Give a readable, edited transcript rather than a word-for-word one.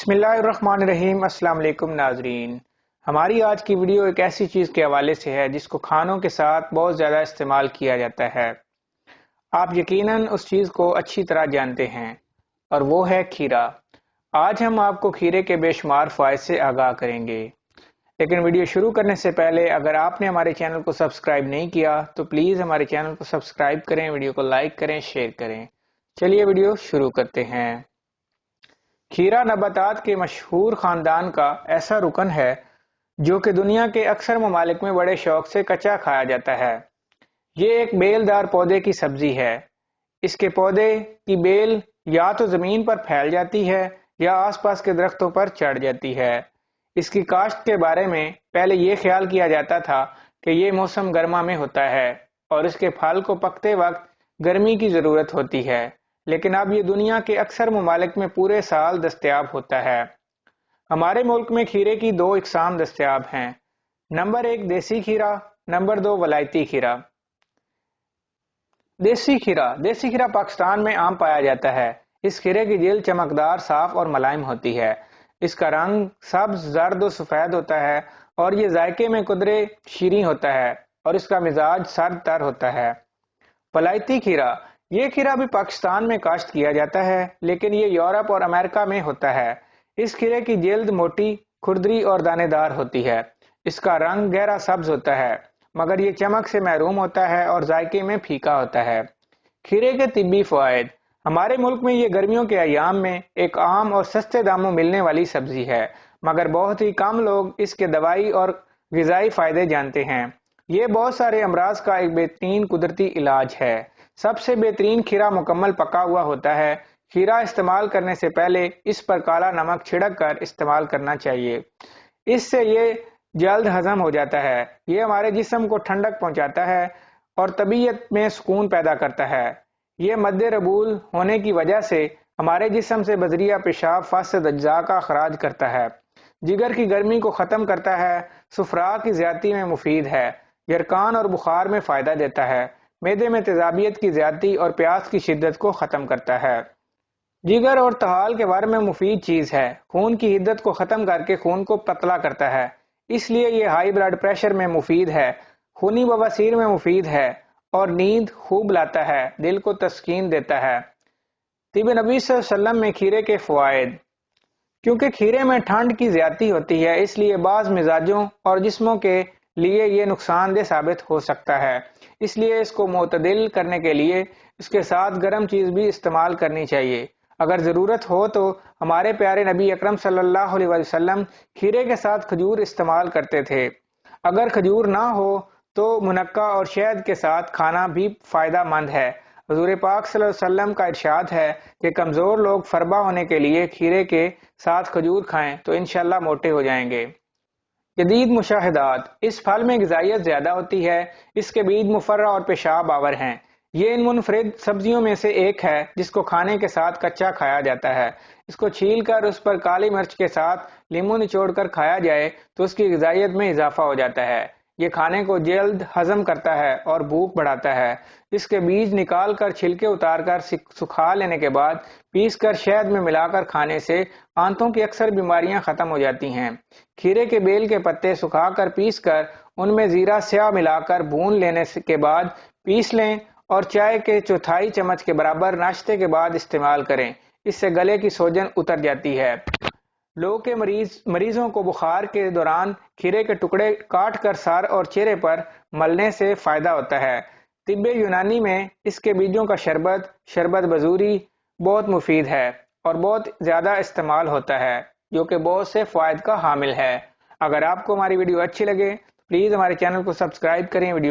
बिस्मिल्लाहिर्रहमानिर्रहीम। अस्सलाम वालेकुम नाजरीन। हमारी आज की वीडियो एक ऐसी चीज़ के हवाले से है जिसको खानों के साथ बहुत ज़्यादा इस्तेमाल किया जाता है। आप यकीनन उस चीज़ को अच्छी तरह जानते हैं और वो है खीरा। आज हम आपको खीरे के बेशुमार फ़ायदे से आगाह करेंगे, लेकिन वीडियो शुरू करने से पहले अगर आपने हमारे चैनल को सब्सक्राइब नहीं किया तो प्लीज़ हमारे चैनल को सब्सक्राइब करें, वीडियो को लाइक करें, शेयर करें। चलिए वीडियो शुरू करते हैं। खीरा नबातात के मशहूर ख़ानदान का ऐसा रुकन है जो कि दुनिया के अक्सर ममालिक में बड़े शौक से कच्चा खाया जाता है। ये एक बेलदार पौधे की सब्जी है। इसके पौधे की बेल या तो ज़मीन पर फैल जाती है या आसपास के दरख्तों पर चढ़ जाती है। इसकी काश्त के बारे में पहले ये ख्याल किया जाता था कि ये मौसम गर्मा में होता है और इसके फल को पकते वक्त गर्मी की ज़रूरत होती है, लेकिन अब ये दुनिया के अक्सर ममालिक में पूरे साल दस्तयाब होता है। हमारे मुल्क में खीरे की दो इकसाम दस्तयाब हैं। नंबर 1 देसी खीरा, नंबर 2 वलायती खीरा। देसी खीरा पाकिस्तान में आम पाया जाता है। इस खीरे की जेल चमकदार, साफ और मुलायम होती है। इसका रंग सब्ज, जर्द और सफेद होता है और ये जायके में कुदरे शीरीं होता है और इसका मिजाज सर्द तर होता है। वलायती खीरा, ये खीरा भी पाकिस्तान में काश्त किया जाता है, लेकिन ये यूरोप और अमेरिका में होता है। इस खीरे की जिल्द मोटी, खुरदरी और दानेदार होती है। इसका रंग गहरा सब्ज होता है, मगर ये चमक से महरूम होता है और जायके में फीका होता है। खीरे के तिब्बी फ़वाइद। हमारे मुल्क में ये गर्मियों के अयाम में एक आम और सस्ते दामों मिलने वाली सब्जी है, मगर बहुत ही कम लोग इसके दवाई और ग़िज़ाई फ़ायदे जानते हैं। ये बहुत सारे अमराज का एक बेहतरीन कुदरती इलाज है। सबसे बेहतरीन खीरा मुकम्मल पका हुआ होता है। खीरा इस्तेमाल करने से पहले इस पर काला नमक छिड़क कर इस्तेमाल करना चाहिए। इससे ये जल्द हजम हो जाता है। ये हमारे जिस्म को ठंडक पहुंचाता है और तबीयत में सुकून पैदा करता है। ये मद्दे रबूल होने की वजह से हमारे जिस्म से बजरिया पेशाब फासद अज्जा का अखराज करता है। जिगर की गर्मी को ख़त्म करता है। सुफरा की ज़्यादती में मुफीद है। यरकान और बुखार में फ़ायदा देता है। मैदे में तेजाबियत की ज़्यादती और प्यास की शिद्दत को ख़त्म करता है। जिगर और तहाल के बारे में मुफीद चीज़ है। खून की हिद्दत को ख़त्म करके खून को पतला करता है, इसलिए ये हाई ब्लड प्रेशर में मुफीद है। खूनी बवासीर में मुफीद है और नींद खूब लाता है, दिल को तस्कीन देता है। तिब नबी सल्लल्लाहु अलैहि वसल्लम में खीरे के फ़वाइद। क्योंकि खीरे में ठंड की ज़्यादती होती है, इसलिए बाज़ मिजाजों और जिस्मों के लिए ये नुकसानदेह साबित हो सकता है। इसलिए इसको मुतदिल करने के लिए इसके साथ गर्म चीज़ भी इस्तेमाल करनी चाहिए। अगर ज़रूरत हो तो हमारे प्यारे नबी अकरम सल्लल्लाहु अलैहि वसल्लम खीरे के साथ खजूर इस्तेमाल करते थे। अगर खजूर ना हो तो मुनक्का और शहद के साथ खाना भी फ़ायदा मंद है। हुज़ूर पाक सल्लल्लाहु अलैहि वसल्लम का इरशाद है कि कमज़ोर लोग फरबा होने के लिए खीरे के साथ खजूर खाएं तो इंशाअल्लाह मोटे हो जाएंगे। जदीद मुशाहिदात। इस फल में ग़िज़ाइयत ज़्यादा होती है। इसके बीज मुफर्रा और पेशाब आवर हैं। ये इन मुनफरिद सब्जियों में से एक है जिसको खाने के साथ कच्चा खाया जाता है। इसको छील कर उस पर काली मिर्च के साथ लीमू निचोड़ कर खाया जाए तो उसकी ग़िज़ाइयत में इजाफा हो जाता है। ये खाने को जल्द हजम करता है और भूख बढ़ाता है। इसके बीज निकाल कर छिलके उतार कर सुखा लेने के बाद पीस कर शहद में मिलाकर खाने से आंतों की अक्सर बीमारियां खत्म हो जाती हैं। खीरे के बेल के पत्ते सुखाकर पीस कर उनमें जीरा स्याह मिलाकर भून लेने के बाद पीस लें और चाय के चौथाई चम्मच के बराबर नाश्ते के बाद इस्तेमाल करें। इससे गले की सूजन उतर जाती है। लो के मरीजों को बुखार के दौरान खीरे के टुकड़े काट कर सर और चेहरे पर मलने से फायदा होता है। तिब्बे यूनानी में इसके बीजों का शरबत बजूरी बहुत मुफीद है और बहुत ज्यादा इस्तेमाल होता है, जो कि बहुत से फायद का हामिल है। अगर आपको हमारी वीडियो अच्छी लगे तो प्लीज हमारे चैनल को सब्सक्राइब करें। वीडियो